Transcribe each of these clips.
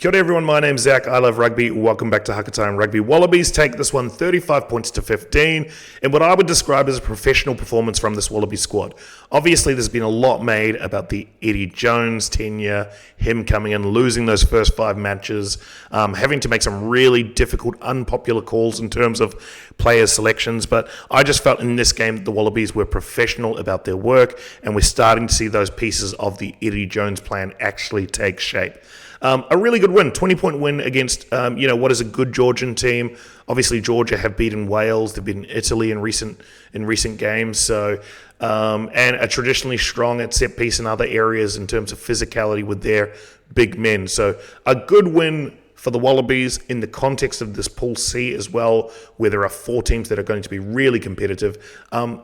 Kia ora everyone, my name's Zach, I love rugby, welcome back to Hakatime Rugby. Wallabies take this one 35 points to 15 in what I would describe as a professional performance from this Wallaby squad. Obviously there's been a lot made about the Eddie Jones tenure, him coming in, losing those first 5 matches, having to make some really difficult, unpopular calls in terms of player selections, but I just felt in this game that the Wallabies were professional about their work and we're starting to see those pieces of the Eddie Jones plan actually take shape. A really good win, 20-point win against, what is a good Georgian team. Obviously, Georgia have beaten Wales, they've beaten Italy in recent games, so and are traditionally strong at set piece in other areas in terms of physicality with their big men. So a good win for the Wallabies in the context of this Pool C as well, where there are 4 teams that are going to be really competitive.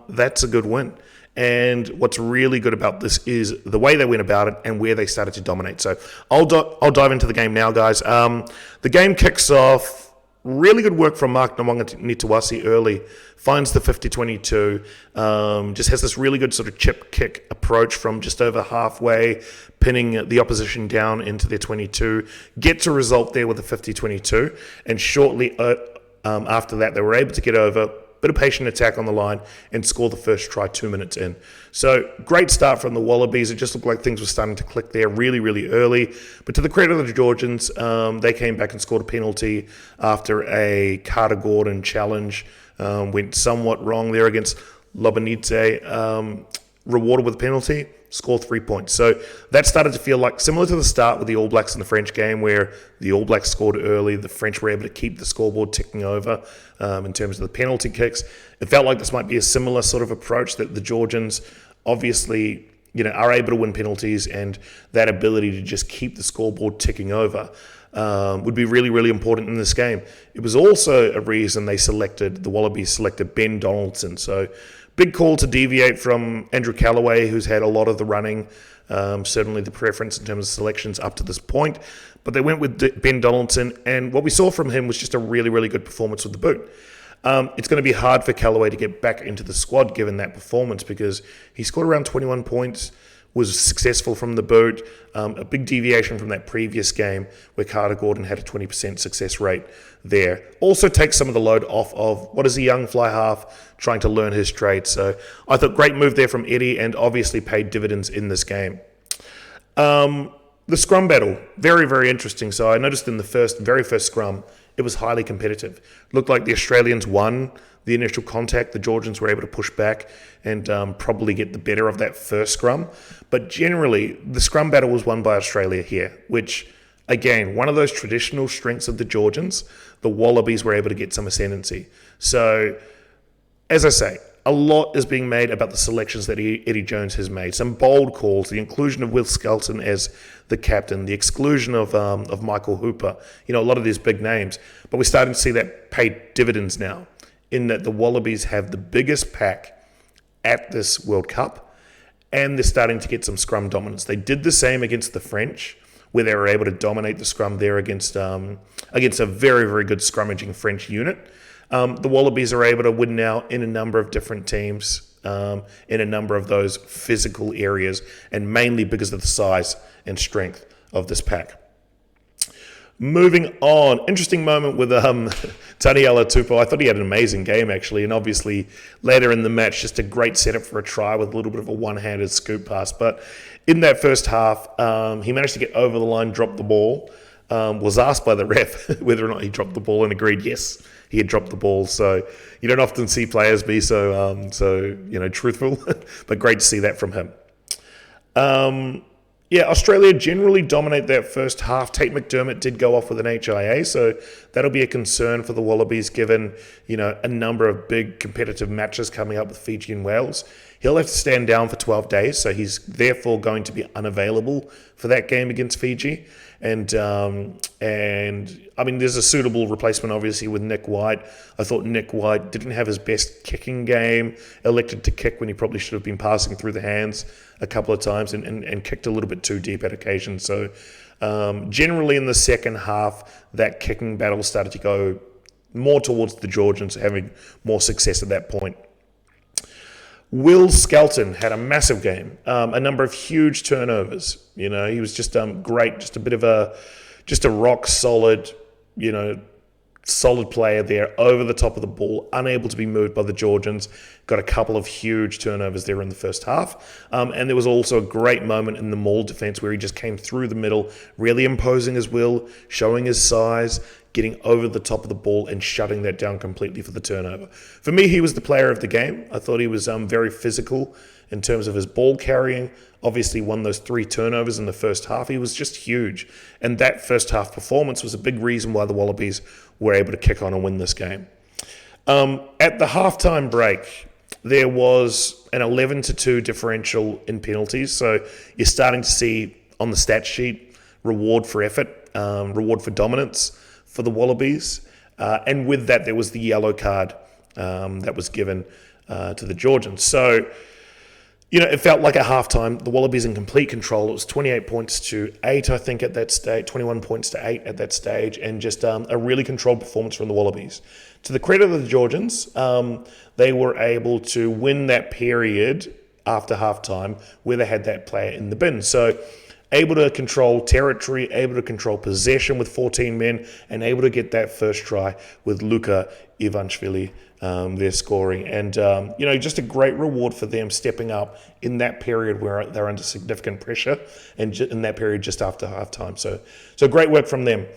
That's a good win. And what's really good about this is the way they went about it and where they started to dominate. So I'll dive into the game now, guys. The game kicks off. Really good work from Mark Nawanga-Nitawasi early. Finds the 50-22. Just has this really good sort of chip kick approach from just over halfway, pinning the opposition down into their 22. Gets a result there with the 50-22. And shortly after that, they were able to get over. Bit of patient attack on the line and score the first try 2 minutes in. So great start from the Wallabies. It just looked like things were starting to click there really, really early. But to the credit of the Georgians, they came back and scored a penalty after a Carter Gordon challenge. Went somewhat wrong there against Lobanidze. Rewarded with a penalty, score 3 points. So that started to feel like similar to the start with the All Blacks in the French game, where the All Blacks scored early, the French were able to keep the scoreboard ticking over in terms of the penalty kicks. It felt like this might be a similar sort of approach, that the Georgians obviously are able to win penalties, and that ability to just keep the scoreboard ticking over would be really, really important in this game. It was also a reason the Wallabies selected Ben Donaldson. So big call to deviate from Andrew Callaway, who's had a lot of the running, certainly the preference in terms of selections up to this point. But they went with Ben Donaldson, and what we saw from him was just a really, really good performance with the boot. It's going to be hard for Callaway to get back into the squad given that performance, because he scored around 21 points, was successful from the boot, a big deviation from that previous game where Carter Gordon had a 20% success rate there. Also takes some of the load off of what is a young fly half trying to learn his trade. So I thought great move there from Eddie, and obviously paid dividends in this game. The scrum battle, very, very interesting. So I noticed in the very first scrum, it was highly competitive. Looked like the Australians won the initial contact. The Georgians were able to push back and probably get the better of that first scrum. But generally, the scrum battle was won by Australia here, which, again, one of those traditional strengths of the Georgians. The Wallabies were able to get some ascendancy. So, as I say, a lot is being made about the selections that Eddie Jones has made. Some bold calls, the inclusion of Will Skelton as the captain, the exclusion of Michael Hooper, a lot of these big names. But we're starting to see that pay dividends now, in that the Wallabies have the biggest pack at this World Cup, and they're starting to get some scrum dominance. They did the same against the French, where they were able to dominate the scrum there against a very, very good scrummaging French unit. The Wallabies are able to win now in a number of different teams, in a number of those physical areas, and mainly because of the size and strength of this pack. Moving on, interesting moment with Taniela Tupou. I thought he had an amazing game, actually, and obviously later in the match, just a great setup for a try with a little bit of a one-handed scoop pass. But in that first half, he managed to get over the line, drop the ball, was asked by the ref whether or not he dropped the ball, and agreed yes, he had dropped the ball. So you don't often see players be so truthful, but great to see that from him. Australia generally dominate that first half. Tate McDermott did go off with an HIA, so that'll be a concern for the Wallabies given, a number of big competitive matches coming up with Fiji and Wales. He'll have to stand down for 12 days, so he's therefore going to be unavailable for that game against Fiji. And I mean, there's a suitable replacement, obviously, with Nick White. I thought Nick White didn't have his best kicking game, elected to kick when he probably should have been passing through the hands a couple of times, and kicked a little bit too deep at occasion. So generally in the second half, that kicking battle started to go more towards the Georgians having more success at that point. Will Skelton had a massive game, a number of huge turnovers. He was just great, just a bit of a just a rock solid, solid player there, over the top of the ball, unable to be moved by the Georgians. Got a couple of huge turnovers there in the first half. And there was also a great moment in the maul defense where he just came through the middle, really imposing his will, showing his size, getting over the top of the ball and shutting that down completely for the turnover. For me, he was the player of the game. I thought he was very physical in terms of his ball carrying. Obviously won those 3 turnovers in the first half. He was just huge. And that first half performance was a big reason why the Wallabies were able to kick on and win this game. At the halftime break, there was an 11-2 differential in penalties. So you're starting to see on the stat sheet reward for effort, reward for dominance for the Wallabies. And with that, there was the yellow card that was given to the Georgians. So, it felt like at halftime, the Wallabies in complete control. It was 28 points to 8, I think, at that stage, 21 points to 8 at that stage, and just a really controlled performance from the Wallabies. To the credit of the Georgians, they were able to win that period after halftime where they had that player in the bin. So, able to control territory, able to control possession with 14 men, and able to get that first try with Luka Ivanishvili there scoring. And, just a great reward for them stepping up in that period where they're under significant pressure, and in that period just after halftime. So great work from them.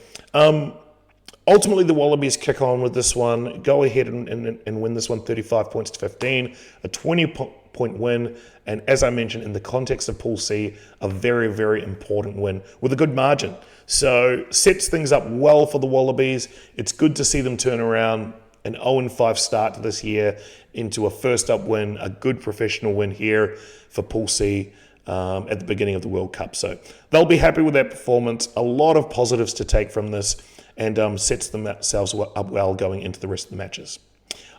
Ultimately, the Wallabies kick on with this one, go ahead and win this one 35 points to 15, a 20-point win, and as I mentioned, in the context of Pool C, a very, very important win with a good margin. So sets things up well for the Wallabies. It's good to see them turn around an 0-5 start to this year into a first-up win, a good professional win here for Pool C at the beginning of the World Cup. So they'll be happy with that performance. A lot of positives to take from this, and sets themselves up well going into the rest of the matches.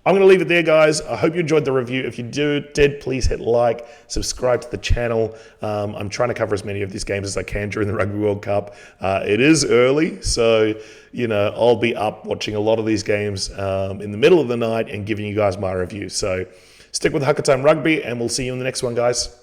I'm going to leave it there, guys. I hope you enjoyed the review. If you did, please hit like, subscribe to the channel. I'm trying to cover as many of these games as I can during the Rugby World Cup. It is early, so I'll be up watching a lot of these games in the middle of the night and giving you guys my review. So stick with Hakatime Rugby, and we'll see you in the next one, guys.